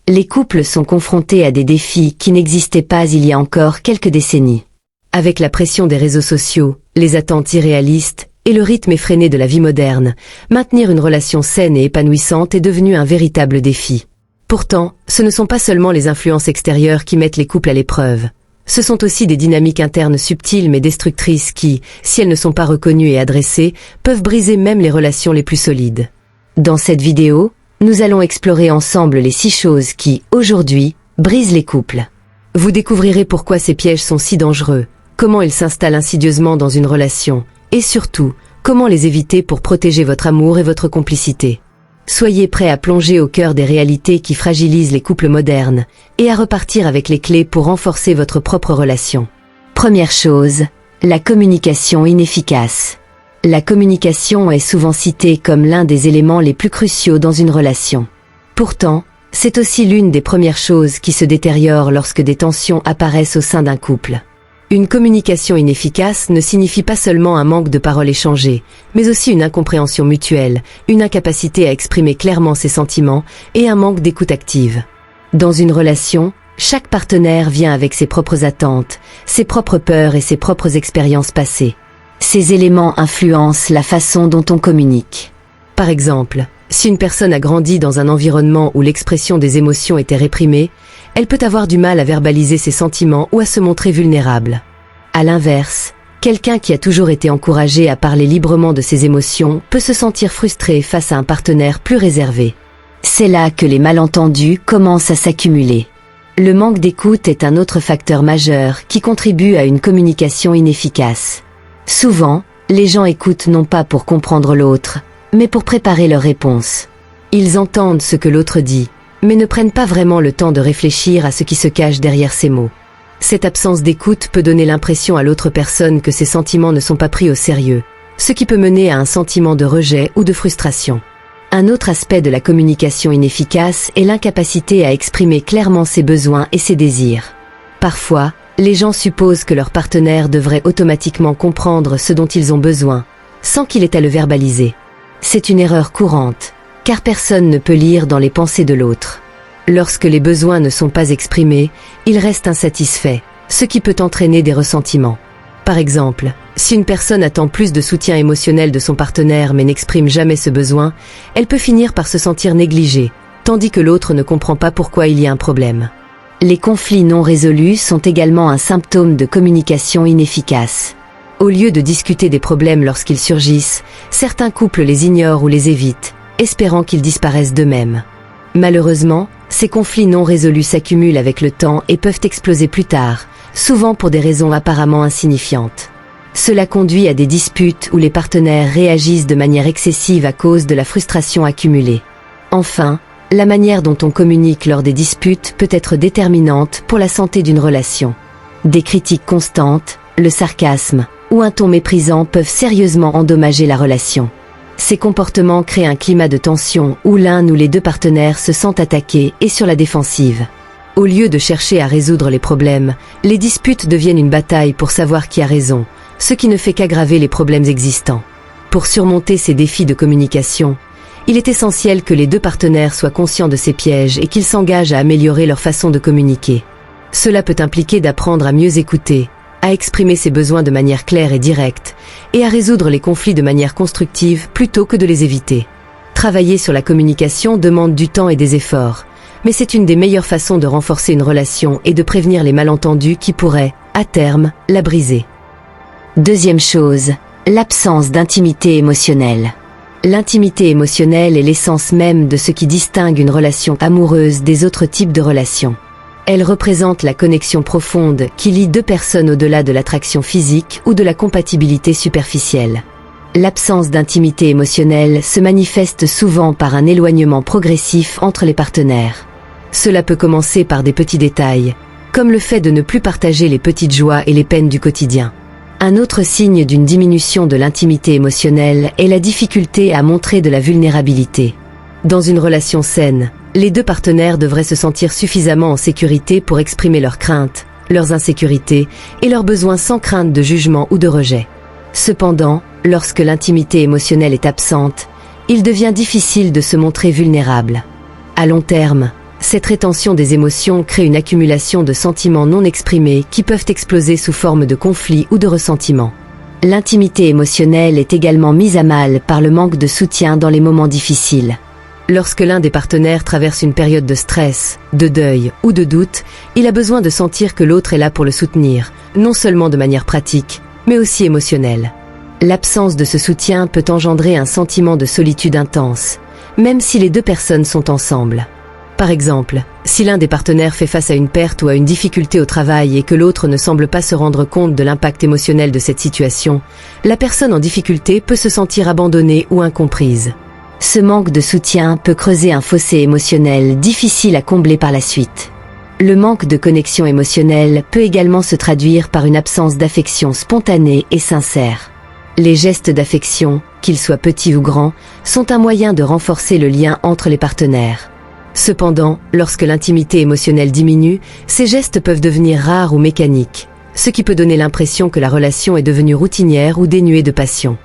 Les couples sont confrontés à des défis qui n'existaient pas il y a encore quelques décennies. Avec la pression des réseaux sociaux, les attentes irréalistes et le rythme effréné de la vie moderne, maintenir une relation saine et épanouissante est devenu un véritable défi. Pourtant, ce ne sont pas seulement les influences extérieures qui mettent les couples à l'épreuve. Ce sont aussi des dynamiques internes subtiles mais destructrices qui, si elles ne sont pas reconnues et adressées, peuvent briser même les relations les plus solides. Dans cette vidéo, nous allons explorer ensemble les 6 choses qui, aujourd'hui, brisent les couples. Vous découvrirez pourquoi ces pièges sont si dangereux, comment ils s'installent insidieusement dans une relation, et surtout, comment les éviter pour protéger votre amour et votre complicité. Soyez prêts à plonger au cœur des réalités qui fragilisent les couples modernes, et à repartir avec les clés pour renforcer votre propre relation. Première chose, la communication inefficace. La communication est souvent citée comme l'un des éléments les plus cruciaux dans une relation. Pourtant, c'est aussi l'une des premières choses qui se détériorent lorsque des tensions apparaissent au sein d'un couple. Une communication inefficace ne signifie pas seulement un manque de paroles échangées, mais aussi une incompréhension mutuelle, une incapacité à exprimer clairement ses sentiments et un manque d'écoute active. Dans une relation, chaque partenaire vient avec ses propres attentes, ses propres peurs et ses propres expériences passées. Ces éléments influencent la façon dont on communique. Par exemple, si une personne a grandi dans un environnement où l'expression des émotions était réprimée, elle peut avoir du mal à verbaliser ses sentiments ou à se montrer vulnérable. À l'inverse, quelqu'un qui a toujours été encouragé à parler librement de ses émotions peut se sentir frustré face à un partenaire plus réservé. C'est là que les malentendus commencent à s'accumuler. Le manque d'écoute est un autre facteur majeur qui contribue à une communication inefficace. Souvent, les gens écoutent non pas pour comprendre l'autre, mais pour préparer leur réponse. Ils entendent ce que l'autre dit, mais ne prennent pas vraiment le temps de réfléchir à ce qui se cache derrière ces mots. Cette absence d'écoute peut donner l'impression à l'autre personne que ses sentiments ne sont pas pris au sérieux, ce qui peut mener à un sentiment de rejet ou de frustration. Un autre aspect de la communication inefficace est l'incapacité à exprimer clairement ses besoins et ses désirs. Parfois, les gens supposent que leur partenaire devrait automatiquement comprendre ce dont ils ont besoin, sans qu'il ait à le verbaliser. C'est une erreur courante, car personne ne peut lire dans les pensées de l'autre. Lorsque les besoins ne sont pas exprimés, ils restent insatisfaits, ce qui peut entraîner des ressentiments. Par exemple, si une personne attend plus de soutien émotionnel de son partenaire mais n'exprime jamais ce besoin, elle peut finir par se sentir négligée, tandis que l'autre ne comprend pas pourquoi il y a un problème. Les conflits non résolus sont également un symptôme de communication inefficace. Au lieu de discuter des problèmes lorsqu'ils surgissent, certains couples les ignorent ou les évitent, espérant qu'ils disparaissent d'eux-mêmes. Malheureusement, ces conflits non résolus s'accumulent avec le temps et peuvent exploser plus tard, souvent pour des raisons apparemment insignifiantes. Cela conduit à des disputes où les partenaires réagissent de manière excessive à cause de la frustration accumulée. Enfin, la manière dont on communique lors des disputes peut être déterminante pour la santé d'une relation. Des critiques constantes, le sarcasme ou un ton méprisant peuvent sérieusement endommager la relation. Ces comportements créent un climat de tension où l'un ou les deux partenaires se sentent attaqués et sur la défensive. Au lieu de chercher à résoudre les problèmes, les disputes deviennent une bataille pour savoir qui a raison, ce qui ne fait qu'aggraver les problèmes existants. Pour surmonter ces défis de communication, il est essentiel que les deux partenaires soient conscients de ces pièges et qu'ils s'engagent à améliorer leur façon de communiquer. Cela peut impliquer d'apprendre à mieux écouter, à exprimer ses besoins de manière claire et directe, et à résoudre les conflits de manière constructive plutôt que de les éviter. Travailler sur la communication demande du temps et des efforts, mais c'est une des meilleures façons de renforcer une relation et de prévenir les malentendus qui pourraient, à terme, la briser. Deuxième chose, l'absence d'intimité émotionnelle. L'intimité émotionnelle est l'essence même de ce qui distingue une relation amoureuse des autres types de relations. Elle représente la connexion profonde qui lie deux personnes au-delà de l'attraction physique ou de la compatibilité superficielle. L'absence d'intimité émotionnelle se manifeste souvent par un éloignement progressif entre les partenaires. Cela peut commencer par des petits détails, comme le fait de ne plus partager les petites joies et les peines du quotidien. Un autre signe d'une diminution de l'intimité émotionnelle est la difficulté à montrer de la vulnérabilité. Dans une relation saine, les deux partenaires devraient se sentir suffisamment en sécurité pour exprimer leurs craintes, leurs insécurités et leurs besoins sans crainte de jugement ou de rejet. Cependant, lorsque l'intimité émotionnelle est absente, il devient difficile de se montrer vulnérable. À long terme, Cette rétention des émotions crée une accumulation de sentiments non exprimés qui peuvent exploser sous forme de conflits ou de ressentiments. L'intimité émotionnelle est également mise à mal par le manque de soutien dans les moments difficiles. Lorsque l'un des partenaires traverse une période de stress, de deuil ou de doute, il a besoin de sentir que l'autre est là pour le soutenir, non seulement de manière pratique, mais aussi émotionnelle. L'absence de ce soutien peut engendrer un sentiment de solitude intense, même si les deux personnes sont ensemble. Par exemple, si l'un des partenaires fait face à une perte ou à une difficulté au travail et que l'autre ne semble pas se rendre compte de l'impact émotionnel de cette situation, la personne en difficulté peut se sentir abandonnée ou incomprise. Ce manque de soutien peut creuser un fossé émotionnel difficile à combler par la suite. Le manque de connexion émotionnelle peut également se traduire par une absence d'affection spontanée et sincère. Les gestes d'affection, qu'ils soient petits ou grands, sont un moyen de renforcer le lien entre les partenaires. Cependant, lorsque l'intimité émotionnelle diminue, ces gestes peuvent devenir rares ou mécaniques, ce qui peut donner l'impression que la relation est devenue routinière ou dénuée de passion.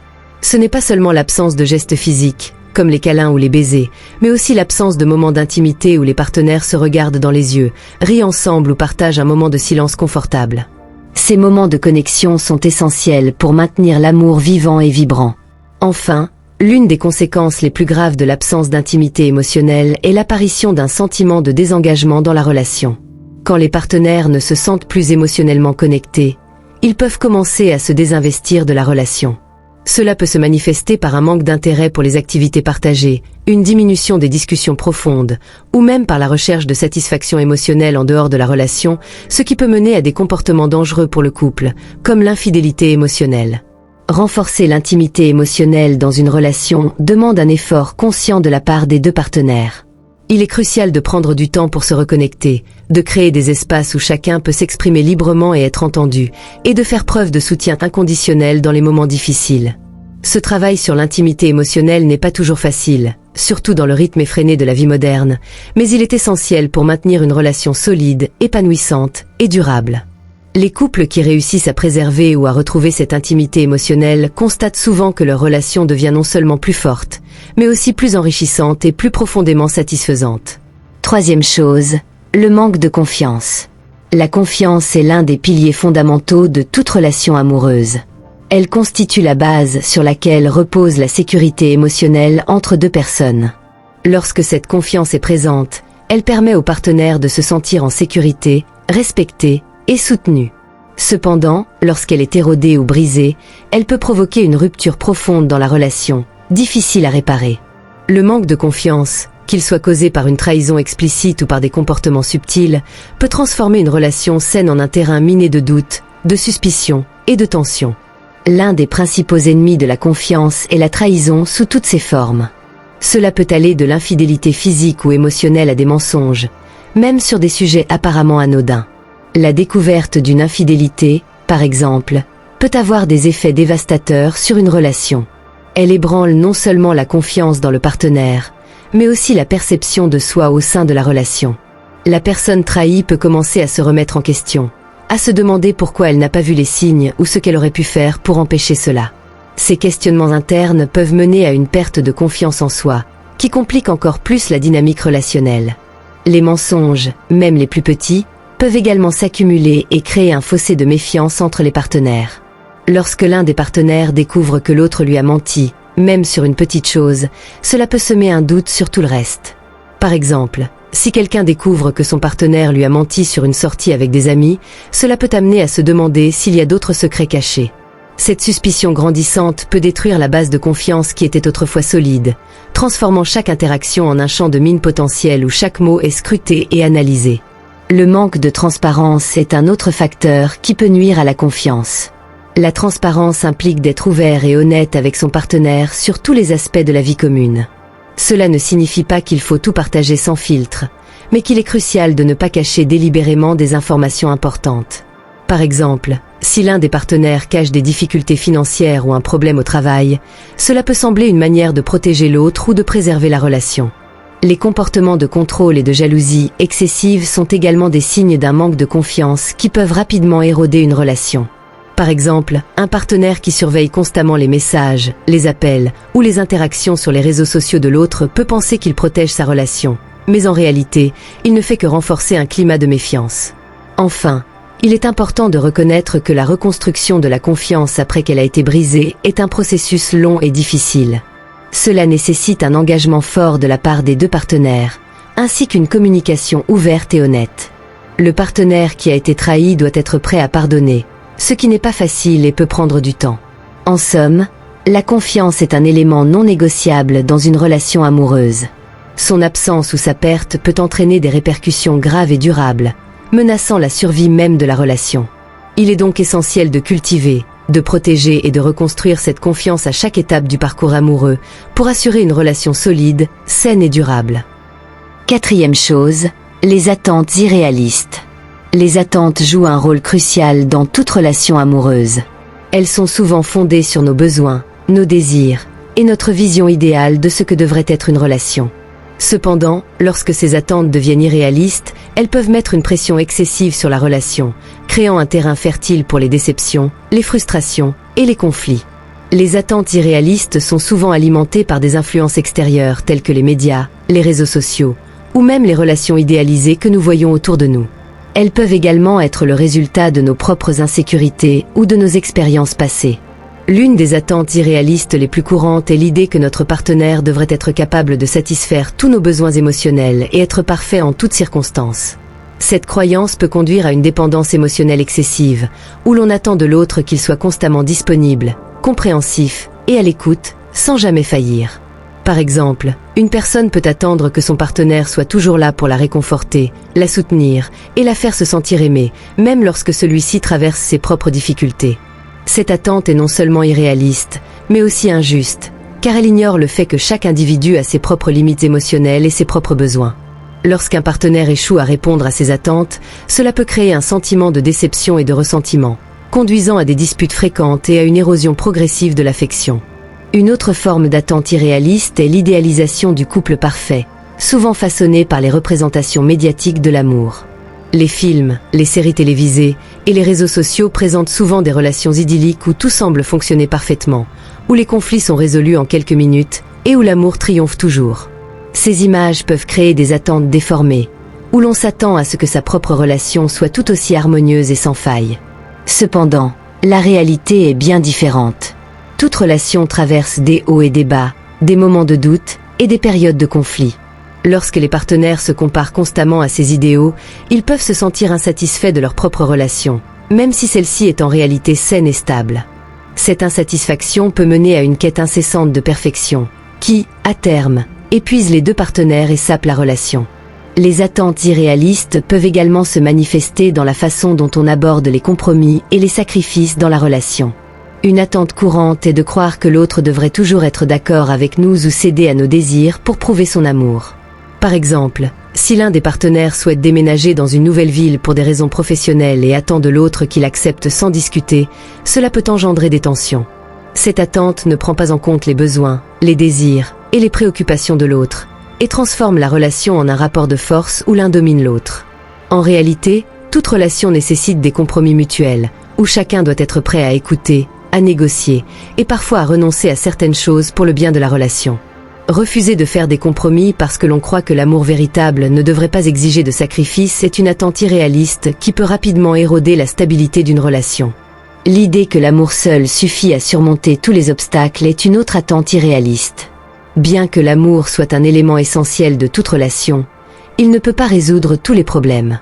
Ce n'est pas seulement l'absence de gestes physiques, comme les câlins ou les baisers, mais aussi l'absence de moments d'intimité où les partenaires se regardent dans les yeux, rient ensemble ou partagent un moment de silence confortable. Ces moments de connexion sont essentiels pour maintenir l'amour vivant et vibrant. Enfin, l'une des conséquences les plus graves de l'absence d'intimité émotionnelle est l'apparition d'un sentiment de désengagement dans la relation. Quand les partenaires ne se sentent plus émotionnellement connectés, ils peuvent commencer à se désinvestir de la relation. Cela peut se manifester par un manque d'intérêt pour les activités partagées, une diminution des discussions profondes, ou même par la recherche de satisfaction émotionnelle en dehors de la relation, ce qui peut mener à des comportements dangereux pour le couple, comme l'infidélité émotionnelle. Renforcer l'intimité émotionnelle dans une relation demande un effort conscient de la part des deux partenaires. Il est crucial de prendre du temps pour se reconnecter, de créer des espaces où chacun peut s'exprimer librement et être entendu, et de faire preuve de soutien inconditionnel dans les moments difficiles. Ce travail sur l'intimité émotionnelle n'est pas toujours facile, surtout dans le rythme effréné de la vie moderne, mais il est essentiel pour maintenir une relation solide, épanouissante et durable. Les couples qui réussissent à préserver ou à retrouver cette intimité émotionnelle constatent souvent que leur relation devient non seulement plus forte, mais aussi plus enrichissante et plus profondément satisfaisante. Troisième chose, le manque de confiance. La confiance est l'un des piliers fondamentaux de toute relation amoureuse. Elle constitue la base sur laquelle repose la sécurité émotionnelle entre deux personnes. Lorsque cette confiance est présente, elle permet aux partenaires de se sentir en sécurité, respectés et soutenue. Cependant, lorsqu'elle est érodée ou brisée, elle peut provoquer une rupture profonde dans la relation, difficile à réparer. Le manque de confiance, qu'il soit causé par une trahison explicite ou par des comportements subtils, peut transformer une relation saine en un terrain miné de doutes, de suspicions et de tensions. L'un des principaux ennemis de la confiance est la trahison sous toutes ses formes. Cela peut aller de l'infidélité physique ou émotionnelle à des mensonges, même sur des sujets apparemment anodins. La découverte d'une infidélité, par exemple, peut avoir des effets dévastateurs sur une relation. Elle ébranle non seulement la confiance dans le partenaire, mais aussi la perception de soi au sein de la relation. La personne trahie peut commencer à se remettre en question, à se demander pourquoi elle n'a pas vu les signes ou ce qu'elle aurait pu faire pour empêcher cela. Ces questionnements internes peuvent mener à une perte de confiance en soi, qui complique encore plus la dynamique relationnelle. Les mensonges, même les plus petits, peuvent également s'accumuler et créer un fossé de méfiance entre les partenaires. Lorsque l'un des partenaires découvre que l'autre lui a menti, même sur une petite chose, cela peut semer un doute sur tout le reste. Par exemple, si quelqu'un découvre que son partenaire lui a menti sur une sortie avec des amis, cela peut amener à se demander s'il y a d'autres secrets cachés. Cette suspicion grandissante peut détruire la base de confiance qui était autrefois solide, transformant chaque interaction en un champ de mine potentiel où chaque mot est scruté et analysé. Le manque de transparence est un autre facteur qui peut nuire à la confiance. La transparence implique d'être ouvert et honnête avec son partenaire sur tous les aspects de la vie commune. Cela ne signifie pas qu'il faut tout partager sans filtre, mais qu'il est crucial de ne pas cacher délibérément des informations importantes. Par exemple, si l'un des partenaires cache des difficultés financières ou un problème au travail, cela peut sembler une manière de protéger l'autre ou de préserver la relation. Les comportements de contrôle et de jalousie excessive sont également des signes d'un manque de confiance qui peuvent rapidement éroder une relation. Par exemple, un partenaire qui surveille constamment les messages, les appels ou les interactions sur les réseaux sociaux de l'autre peut penser qu'il protège sa relation, mais en réalité, il ne fait que renforcer un climat de méfiance. Enfin, il est important de reconnaître que la reconstruction de la confiance après qu'elle a été brisée est un processus long et difficile. Cela nécessite un engagement fort de la part des deux partenaires, ainsi qu'une communication ouverte et honnête. Le partenaire qui a été trahi doit être prêt à pardonner, ce qui n'est pas facile et peut prendre du temps. En somme, la confiance est un élément non négociable dans une relation amoureuse. Son absence ou sa perte peut entraîner des répercussions graves et durables, menaçant la survie même de la relation. Il est donc essentiel de cultiver, de protéger et de reconstruire cette confiance à chaque étape du parcours amoureux pour assurer une relation solide, saine et durable. Quatrième chose, les attentes irréalistes. Les attentes jouent un rôle crucial dans toute relation amoureuse. Elles sont souvent fondées sur nos besoins, nos désirs et notre vision idéale de ce que devrait être une relation. Cependant, lorsque ces attentes deviennent irréalistes, elles peuvent mettre une pression excessive sur la relation, créant un terrain fertile pour les déceptions, les frustrations et les conflits. Les attentes irréalistes sont souvent alimentées par des influences extérieures telles que les médias, les réseaux sociaux, ou même les relations idéalisées que nous voyons autour de nous. Elles peuvent également être le résultat de nos propres insécurités ou de nos expériences passées. L'une des attentes irréalistes les plus courantes est l'idée que notre partenaire devrait être capable de satisfaire tous nos besoins émotionnels et être parfait en toutes circonstances. Cette croyance peut conduire à une dépendance émotionnelle excessive, où l'on attend de l'autre qu'il soit constamment disponible, compréhensif et à l'écoute, sans jamais faillir. Par exemple, une personne peut attendre que son partenaire soit toujours là pour la réconforter, la soutenir et la faire se sentir aimée, même lorsque celui-ci traverse ses propres difficultés. Cette attente est non seulement irréaliste, mais aussi injuste, car elle ignore le fait que chaque individu a ses propres limites émotionnelles et ses propres besoins. Lorsqu'un partenaire échoue à répondre à ces attentes, cela peut créer un sentiment de déception et de ressentiment, conduisant à des disputes fréquentes et à une érosion progressive de l'affection. Une autre forme d'attente irréaliste est l'idéalisation du couple parfait, souvent façonnée par les représentations médiatiques de l'amour. Les films, les séries télévisées et les réseaux sociaux présentent souvent des relations idylliques où tout semble fonctionner parfaitement, où les conflits sont résolus en quelques minutes et où l'amour triomphe toujours. Ces images peuvent créer des attentes déformées, où l'on s'attend à ce que sa propre relation soit tout aussi harmonieuse et sans faille. Cependant, la réalité est bien différente. Toute relation traverse des hauts et des bas, des moments de doute et des périodes de conflit. Lorsque les partenaires se comparent constamment à ces idéaux, ils peuvent se sentir insatisfaits de leur propre relation, même si celle-ci est en réalité saine et stable. Cette insatisfaction peut mener à une quête incessante de perfection, qui, à terme, épuise les deux partenaires et sape la relation. Les attentes irréalistes peuvent également se manifester dans la façon dont on aborde les compromis et les sacrifices dans la relation. Une attente courante est de croire que l'autre devrait toujours être d'accord avec nous ou céder à nos désirs pour prouver son amour. Par exemple, si l'un des partenaires souhaite déménager dans une nouvelle ville pour des raisons professionnelles et attend de l'autre qu'il accepte sans discuter, cela peut engendrer des tensions. Cette attente ne prend pas en compte les besoins, les désirs et les préoccupations de l'autre, et transforme la relation en un rapport de force où l'un domine l'autre. En réalité, toute relation nécessite des compromis mutuels, où chacun doit être prêt à écouter, à négocier, et parfois à renoncer à certaines choses pour le bien de la relation. Refuser de faire des compromis parce que l'on croit que l'amour véritable ne devrait pas exiger de sacrifices est une attente irréaliste qui peut rapidement éroder la stabilité d'une relation. L'idée que l'amour seul suffit à surmonter tous les obstacles est une autre attente irréaliste. Bien que l'amour soit un élément essentiel de toute relation, il ne peut pas résoudre tous les problèmes.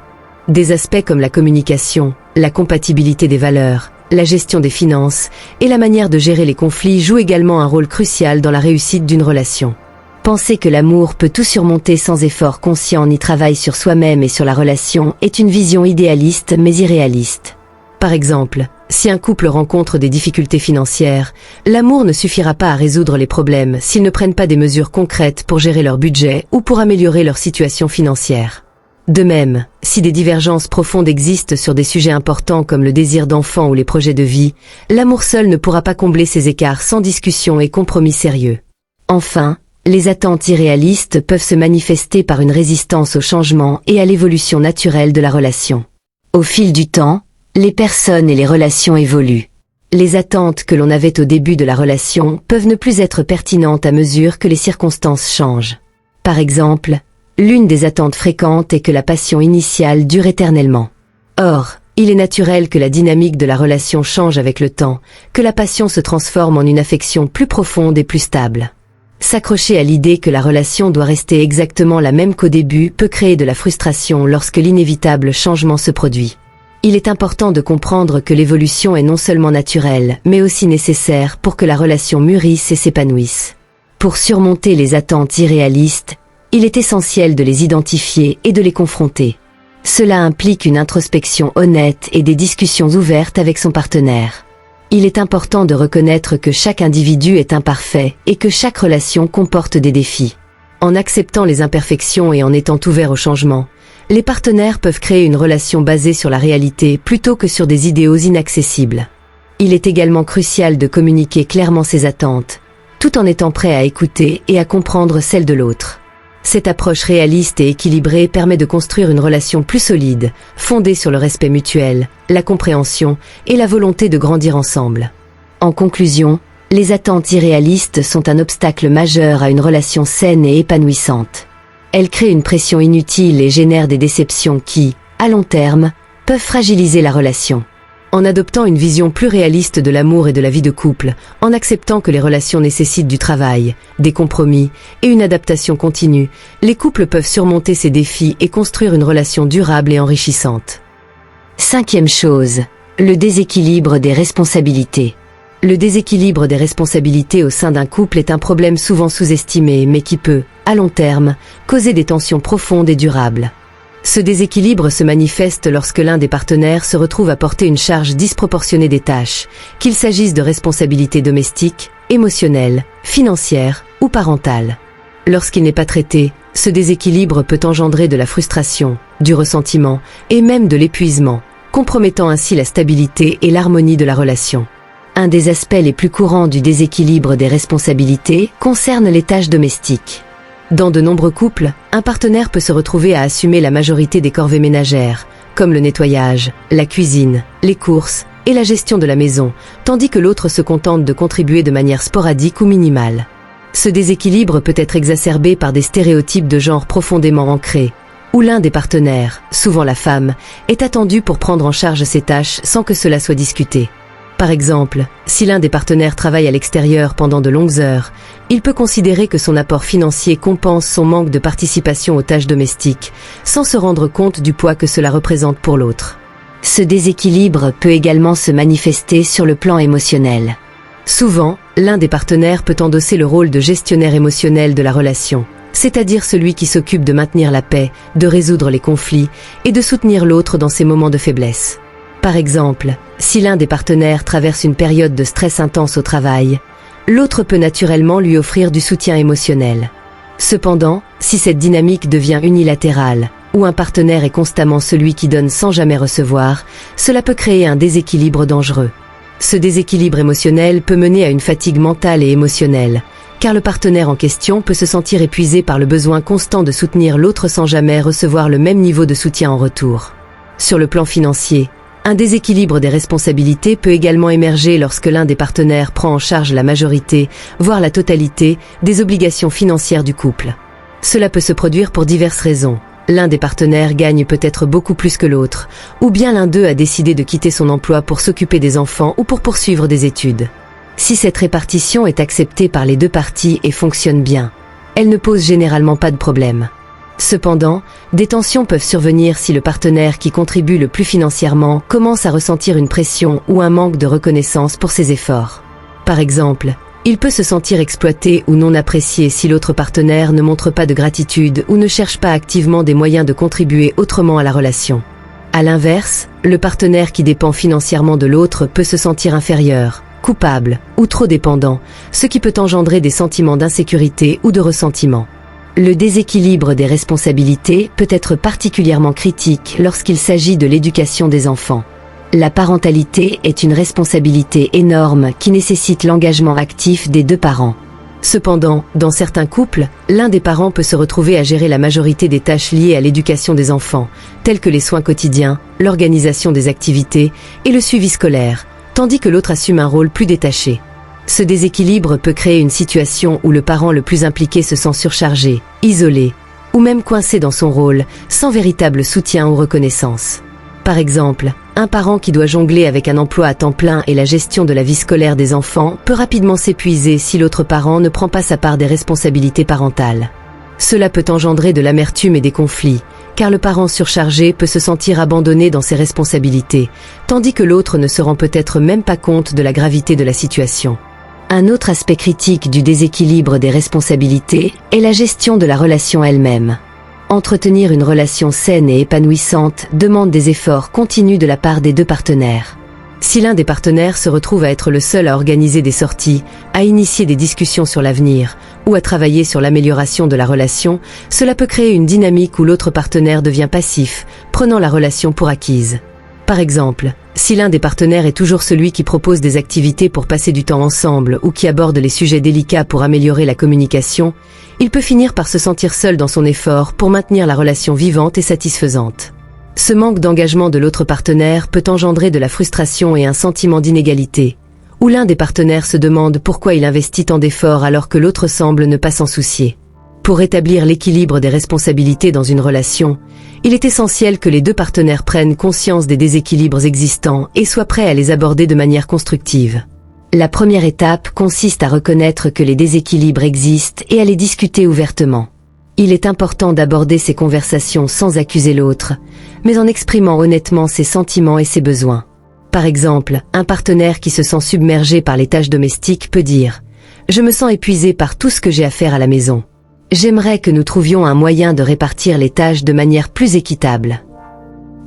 Des aspects comme la communication, la compatibilité des valeurs, la gestion des finances et la manière de gérer les conflits jouent également un rôle crucial dans la réussite d'une relation. Penser que l'amour peut tout surmonter sans effort conscient ni travail sur soi-même et sur la relation est une vision idéaliste mais irréaliste. Par exemple, si un couple rencontre des difficultés financières, l'amour ne suffira pas à résoudre les problèmes s'ils ne prennent pas des mesures concrètes pour gérer leur budget ou pour améliorer leur situation financière. De même, si des divergences profondes existent sur des sujets importants comme le désir d'enfant ou les projets de vie, l'amour seul ne pourra pas combler ces écarts sans discussion et compromis sérieux. Enfin, les attentes irréalistes peuvent se manifester par une résistance au changement et à l'évolution naturelle de la relation. Au fil du temps, les personnes et les relations évoluent. Les attentes que l'on avait au début de la relation peuvent ne plus être pertinentes à mesure que les circonstances changent. Par exemple, L'une des attentes fréquentes est que la passion initiale dure éternellement. Or, il est naturel que la dynamique de la relation change avec le temps, que la passion se transforme en une affection plus profonde et plus stable. S'accrocher à l'idée que la relation doit rester exactement la même qu'au début peut créer de la frustration lorsque l'inévitable changement se produit. Il est important de comprendre que l'évolution est non seulement naturelle, mais aussi nécessaire pour que la relation mûrisse et s'épanouisse. Pour surmonter les attentes irréalistes, il est essentiel de les identifier et de les confronter. Cela implique une introspection honnête et des discussions ouvertes avec son partenaire. Il est important de reconnaître que chaque individu est imparfait et que chaque relation comporte des défis. En acceptant les imperfections et en étant ouverts au changement, les partenaires peuvent créer une relation basée sur la réalité plutôt que sur des idéaux inaccessibles. Il est également crucial de communiquer clairement ses attentes, tout en étant prêt à écouter et à comprendre celles de l'autre. Cette approche réaliste et équilibrée permet de construire une relation plus solide, fondée sur le respect mutuel, la compréhension et la volonté de grandir ensemble. En conclusion, les attentes irréalistes sont un obstacle majeur à une relation saine et épanouissante. Elles créent une pression inutile et génèrent des déceptions qui, à long terme, peuvent fragiliser la relation. En adoptant une vision plus réaliste de l'amour et de la vie de couple, en acceptant que les relations nécessitent du travail, des compromis et une adaptation continue, les couples peuvent surmonter ces défis et construire une relation durable et enrichissante. Cinquième chose, le déséquilibre des responsabilités. Le déséquilibre des responsabilités au sein d'un couple est un problème souvent sous-estimé, mais qui peut, à long terme, causer des tensions profondes et durables. Ce déséquilibre se manifeste lorsque l'un des partenaires se retrouve à porter une charge disproportionnée des tâches, qu'il s'agisse de responsabilités domestiques, émotionnelles, financières ou parentales. Lorsqu'il n'est pas traité, ce déséquilibre peut engendrer de la frustration, du ressentiment et même de l'épuisement, compromettant ainsi la stabilité et l'harmonie de la relation. Un des aspects les plus courants du déséquilibre des responsabilités concerne les tâches domestiques. Dans de nombreux couples, un partenaire peut se retrouver à assumer la majorité des corvées ménagères, comme le nettoyage, la cuisine, les courses et la gestion de la maison, tandis que l'autre se contente de contribuer de manière sporadique ou minimale. Ce déséquilibre peut être exacerbé par des stéréotypes de genre profondément ancrés, où l'un des partenaires, souvent la femme, est attendu pour prendre en charge ces tâches sans que cela soit discuté. Par exemple, si l'un des partenaires travaille à l'extérieur pendant de longues heures, il peut considérer que son apport financier compense son manque de participation aux tâches domestiques, sans se rendre compte du poids que cela représente pour l'autre. Ce déséquilibre peut également se manifester sur le plan émotionnel. Souvent, l'un des partenaires peut endosser le rôle de gestionnaire émotionnel de la relation, c'est-à-dire celui qui s'occupe de maintenir la paix, de résoudre les conflits et de soutenir l'autre dans ses moments de faiblesse. Par exemple, si l'un des partenaires traverse une période de stress intense au travail, l'autre peut naturellement lui offrir du soutien émotionnel. Cependant, si cette dynamique devient unilatérale, où un partenaire est constamment celui qui donne sans jamais recevoir, cela peut créer un déséquilibre dangereux. Ce déséquilibre émotionnel peut mener à une fatigue mentale et émotionnelle, car le partenaire en question peut se sentir épuisé par le besoin constant de soutenir l'autre sans jamais recevoir le même niveau de soutien en retour. Sur le plan financier, un déséquilibre des responsabilités peut également émerger lorsque l'un des partenaires prend en charge la majorité, voire la totalité, des obligations financières du couple. Cela peut se produire pour diverses raisons. L'un des partenaires gagne peut-être beaucoup plus que l'autre, ou bien l'un d'eux a décidé de quitter son emploi pour s'occuper des enfants ou pour poursuivre des études. Si cette répartition est acceptée par les deux parties et fonctionne bien, elle ne pose généralement pas de problème. Cependant, des tensions peuvent survenir si le partenaire qui contribue le plus financièrement commence à ressentir une pression ou un manque de reconnaissance pour ses efforts. Par exemple, il peut se sentir exploité ou non apprécié si l'autre partenaire ne montre pas de gratitude ou ne cherche pas activement des moyens de contribuer autrement à la relation. À l'inverse, le partenaire qui dépend financièrement de l'autre peut se sentir inférieur, coupable ou trop dépendant, ce qui peut engendrer des sentiments d'insécurité ou de ressentiment. Le déséquilibre des responsabilités peut être particulièrement critique lorsqu'il s'agit de l'éducation des enfants. La parentalité est une responsabilité énorme qui nécessite l'engagement actif des deux parents. Cependant, dans certains couples, l'un des parents peut se retrouver à gérer la majorité des tâches liées à l'éducation des enfants, telles que les soins quotidiens, l'organisation des activités et le suivi scolaire, tandis que l'autre assume un rôle plus détaché. Ce déséquilibre peut créer une situation où le parent le plus impliqué se sent surchargé, isolé ou même coincé dans son rôle, sans véritable soutien ou reconnaissance. Par exemple, un parent qui doit jongler avec un emploi à temps plein et la gestion de la vie scolaire des enfants peut rapidement s'épuiser si l'autre parent ne prend pas sa part des responsabilités parentales. Cela peut engendrer de l'amertume et des conflits, car le parent surchargé peut se sentir abandonné dans ses responsabilités, tandis que l'autre ne se rend peut-être même pas compte de la gravité de la situation. Un autre aspect critique du déséquilibre des responsabilités est la gestion de la relation elle-même. Entretenir une relation saine et épanouissante demande des efforts continus de la part des deux partenaires. Si l'un des partenaires se retrouve à être le seul à organiser des sorties, à initier des discussions sur l'avenir, ou à travailler sur l'amélioration de la relation, cela peut créer une dynamique où l'autre partenaire devient passif, prenant la relation pour acquise. Par exemple, si l'un des partenaires est toujours celui qui propose des activités pour passer du temps ensemble ou qui aborde les sujets délicats pour améliorer la communication, il peut finir par se sentir seul dans son effort pour maintenir la relation vivante et satisfaisante. Ce manque d'engagement de l'autre partenaire peut engendrer de la frustration et un sentiment d'inégalité, où l'un des partenaires se demande pourquoi il investit tant d'efforts alors que l'autre semble ne pas s'en soucier. Pour rétablir l'équilibre des responsabilités dans une relation, il est essentiel que les deux partenaires prennent conscience des déséquilibres existants et soient prêts à les aborder de manière constructive. La première étape consiste à reconnaître que les déséquilibres existent et à les discuter ouvertement. Il est important d'aborder ces conversations sans accuser l'autre, mais en exprimant honnêtement ses sentiments et ses besoins. Par exemple, un partenaire qui se sent submergé par les tâches domestiques peut dire « Je me sens épuisé par tout ce que j'ai à faire à la maison. J'aimerais que nous trouvions un moyen de répartir les tâches de manière plus équitable. »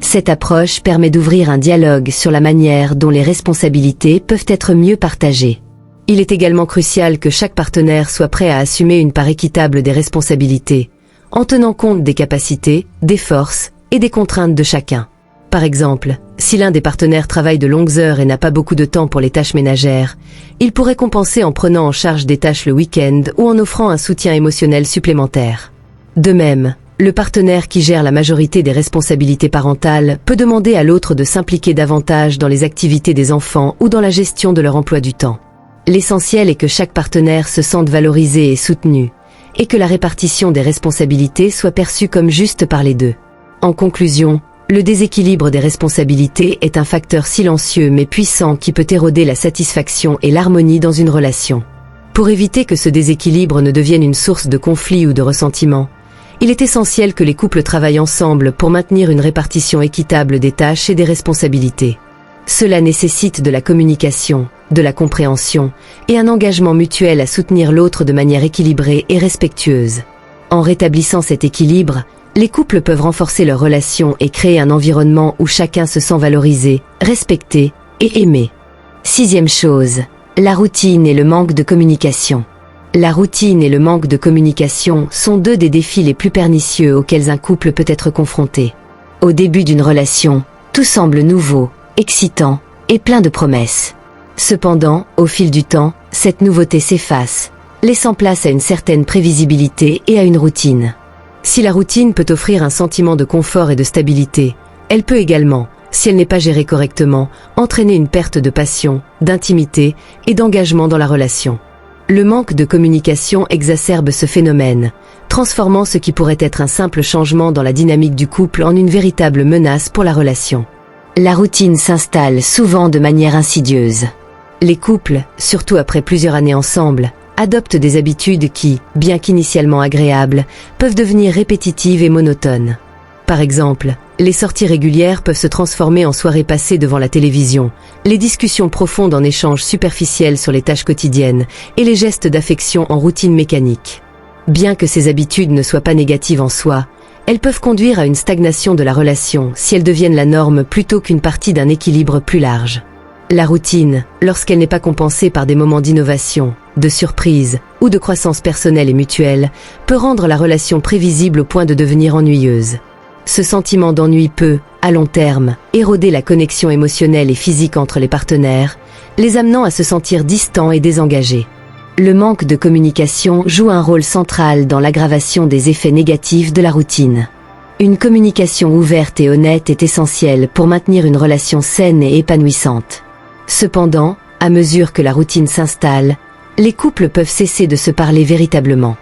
Cette approche permet d'ouvrir un dialogue sur la manière dont les responsabilités peuvent être mieux partagées. Il est également crucial que chaque partenaire soit prêt à assumer une part équitable des responsabilités, en tenant compte des capacités, des forces et des contraintes de chacun. Par exemple, si l'un des partenaires travaille de longues heures et n'a pas beaucoup de temps pour les tâches ménagères, il pourrait compenser en prenant en charge des tâches le week-end ou en offrant un soutien émotionnel supplémentaire. De même, le partenaire qui gère la majorité des responsabilités parentales peut demander à l'autre de s'impliquer davantage dans les activités des enfants ou dans la gestion de leur emploi du temps. L'essentiel est que chaque partenaire se sente valorisé et soutenu, et que la répartition des responsabilités soit perçue comme juste par les deux. En conclusion, le déséquilibre des responsabilités est un facteur silencieux mais puissant qui peut éroder la satisfaction et l'harmonie dans une relation. Pour éviter que ce déséquilibre ne devienne une source de conflit ou de ressentiment, il est essentiel que les couples travaillent ensemble pour maintenir une répartition équitable des tâches et des responsabilités. Cela nécessite de la communication, de la compréhension et un engagement mutuel à soutenir l'autre de manière équilibrée et respectueuse. En rétablissant cet équilibre, les couples peuvent renforcer leur relation et créer un environnement où chacun se sent valorisé, respecté et aimé. Sixième chose, la routine et le manque de communication. La routine et le manque de communication sont deux des défis les plus pernicieux auxquels un couple peut être confronté. Au début d'une relation, tout semble nouveau, excitant et plein de promesses. Cependant, au fil du temps, cette nouveauté s'efface, laissant place à une certaine prévisibilité et à une routine. Si la routine peut offrir un sentiment de confort et de stabilité, elle peut également, si elle n'est pas gérée correctement, entraîner une perte de passion, d'intimité et d'engagement dans la relation. Le manque de communication exacerbe ce phénomène, transformant ce qui pourrait être un simple changement dans la dynamique du couple en une véritable menace pour la relation. La routine s'installe souvent de manière insidieuse. Les couples, surtout après plusieurs années ensemble, adoptent des habitudes qui, bien qu'initialement agréables, peuvent devenir répétitives et monotones. Par exemple, les sorties régulières peuvent se transformer en soirées passées devant la télévision, les discussions profondes en échanges superficiels sur les tâches quotidiennes et les gestes d'affection en routine mécanique. Bien que ces habitudes ne soient pas négatives en soi, elles peuvent conduire à une stagnation de la relation si elles deviennent la norme plutôt qu'une partie d'un équilibre plus large. La routine, lorsqu'elle n'est pas compensée par des moments d'innovation, de surprise ou de croissance personnelle et mutuelle, peut rendre la relation prévisible au point de devenir ennuyeuse. Ce sentiment d'ennui peut, à long terme, éroder la connexion émotionnelle et physique entre les partenaires, les amenant à se sentir distants et désengagés. Le manque de communication joue un rôle central dans l'aggravation des effets négatifs de la routine. Une communication ouverte et honnête est essentielle pour maintenir une relation saine et épanouissante. Cependant, à mesure que la routine s'installe, les couples peuvent cesser de se parler véritablement.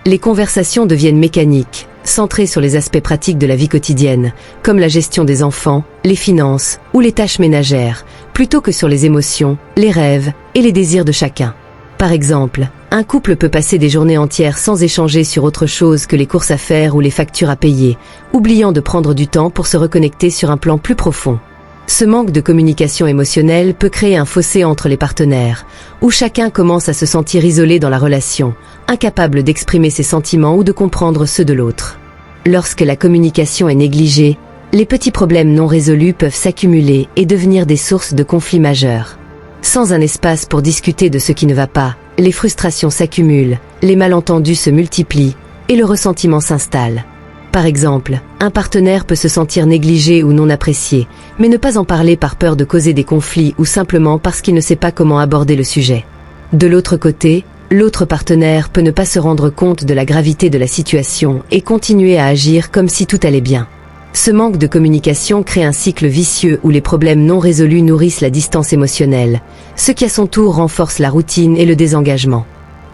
Les conversations deviennent mécaniques, centrée sur les aspects pratiques de la vie quotidienne, comme la gestion des enfants, les finances ou les tâches ménagères, plutôt que sur les émotions, les rêves et les désirs de chacun. Par exemple, un couple peut passer des journées entières sans échanger sur autre chose que les courses à faire ou les factures à payer, oubliant de prendre du temps pour se reconnecter sur un plan plus profond. Ce manque de communication émotionnelle peut créer un fossé entre les partenaires, où chacun commence à se sentir isolé dans la relation, incapable d'exprimer ses sentiments ou de comprendre ceux de l'autre. Lorsque la communication est négligée, les petits problèmes non résolus peuvent s'accumuler et devenir des sources de conflits majeurs. Sans un espace pour discuter de ce qui ne va pas, les frustrations s'accumulent, les malentendus se multiplient et le ressentiment s'installe. Par exemple, un partenaire peut se sentir négligé ou non apprécié, mais ne pas en parler par peur de causer des conflits ou simplement parce qu'il ne sait pas comment aborder le sujet. De l'autre côté, l'autre partenaire peut ne pas se rendre compte de la gravité de la situation et continuer à agir comme si tout allait bien. Ce manque de communication crée un cycle vicieux où les problèmes non résolus nourrissent la distance émotionnelle, ce qui à son tour renforce la routine et le désengagement.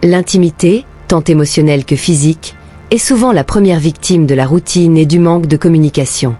L'intimité, tant émotionnelle que physique, est souvent la première victime de la routine et du manque de communication.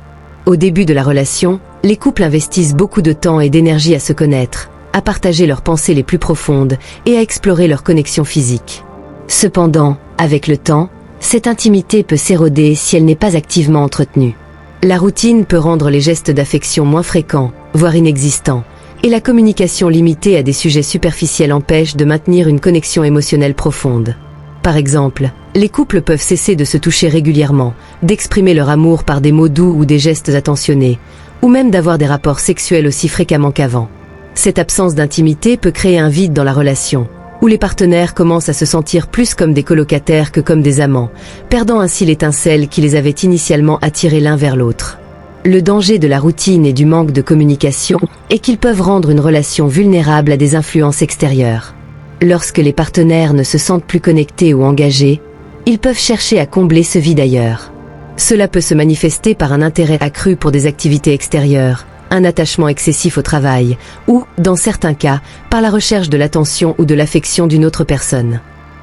Au début de la relation, les couples investissent beaucoup de temps et d'énergie à se connaître, à partager leurs pensées les plus profondes et à explorer leurs connexions physiques. Cependant, avec le temps, cette intimité peut s'éroder si elle n'est pas activement entretenue. La routine peut rendre les gestes d'affection moins fréquents, voire inexistants, et la communication limitée à des sujets superficiels empêche de maintenir une connexion émotionnelle profonde. Par exemple, les couples peuvent cesser de se toucher régulièrement, d'exprimer leur amour par des mots doux ou des gestes attentionnés, ou même d'avoir des rapports sexuels aussi fréquemment qu'avant. Cette absence d'intimité peut créer un vide dans la relation, où les partenaires commencent à se sentir plus comme des colocataires que comme des amants, perdant ainsi l'étincelle qui les avait initialement attirés l'un vers l'autre. Le danger de la routine et du manque de communication est qu'ils peuvent rendre une relation vulnérable à des influences extérieures. Lorsque les partenaires ne se sentent plus connectés ou engagés, ils peuvent chercher à combler ce vide ailleurs. Cela peut se manifester par un intérêt accru pour des activités extérieures, un attachement excessif au travail, ou, dans certains cas, par la recherche de l'attention ou de l'affection d'une autre personne.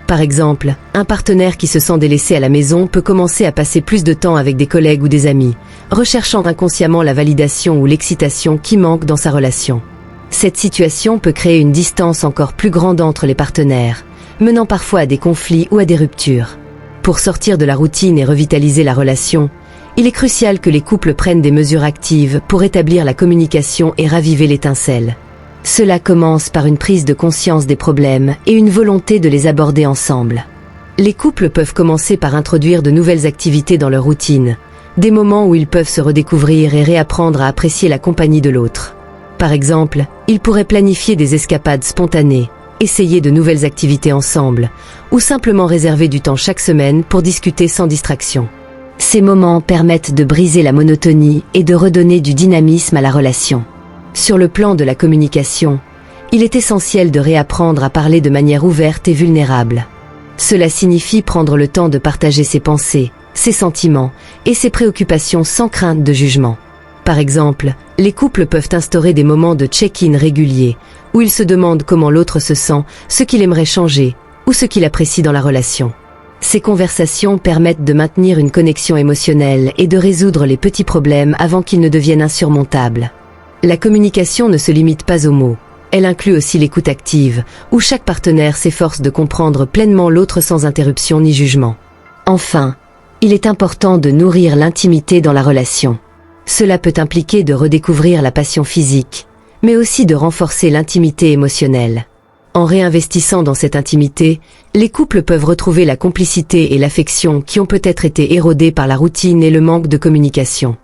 Par exemple, un partenaire qui se sent délaissé à la maison peut commencer à passer plus de temps avec des collègues ou des amis, recherchant inconsciemment la validation ou l'excitation qui manque dans sa relation. Cette situation peut créer une distance encore plus grande entre les partenaires, menant parfois à des conflits ou à des ruptures. Pour sortir de la routine et revitaliser la relation, il est crucial que les couples prennent des mesures actives pour établir la communication et raviver l'étincelle. Cela commence par une prise de conscience des problèmes et une volonté de les aborder ensemble. Les couples peuvent commencer par introduire de nouvelles activités dans leur routine, des moments où ils peuvent se redécouvrir et réapprendre à apprécier la compagnie de l'autre. Par exemple, ils pourraient planifier des escapades spontanées, essayer de nouvelles activités ensemble, ou simplement réserver du temps chaque semaine pour discuter sans distraction. Ces moments permettent de briser la monotonie et de redonner du dynamisme à la relation. Sur le plan de la communication, il est essentiel de réapprendre à parler de manière ouverte et vulnérable. Cela signifie prendre le temps de partager ses pensées, ses sentiments et ses préoccupations sans crainte de jugement. Par exemple, les couples peuvent instaurer des moments de check-in réguliers, où ils se demandent comment l'autre se sent, ce qu'il aimerait changer, ou ce qu'il apprécie dans la relation. Ces conversations permettent de maintenir une connexion émotionnelle et de résoudre les petits problèmes avant qu'ils ne deviennent insurmontables. La communication ne se limite pas aux mots. Elle inclut aussi l'écoute active, où chaque partenaire s'efforce de comprendre pleinement l'autre sans interruption ni jugement. Enfin, il est important de nourrir l'intimité dans la relation. Cela peut impliquer de redécouvrir la passion physique, mais aussi de renforcer l'intimité émotionnelle. En réinvestissant dans cette intimité, les couples peuvent retrouver la complicité et l'affection qui ont peut-être été érodées par la routine et le manque de communication.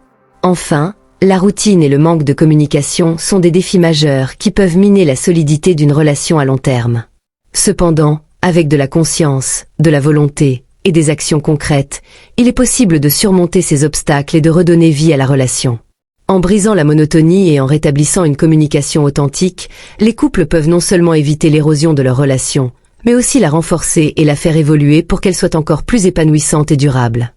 Enfin, la routine et le manque de communication sont des défis majeurs qui peuvent miner la solidité d'une relation à long terme. Cependant, avec de la conscience, de la volonté et des actions concrètes, il est possible de surmonter ces obstacles et de redonner vie à la relation. En brisant la monotonie et en rétablissant une communication authentique, les couples peuvent non seulement éviter l'érosion de leur relation, mais aussi la renforcer et la faire évoluer pour qu'elle soit encore plus épanouissante et durable.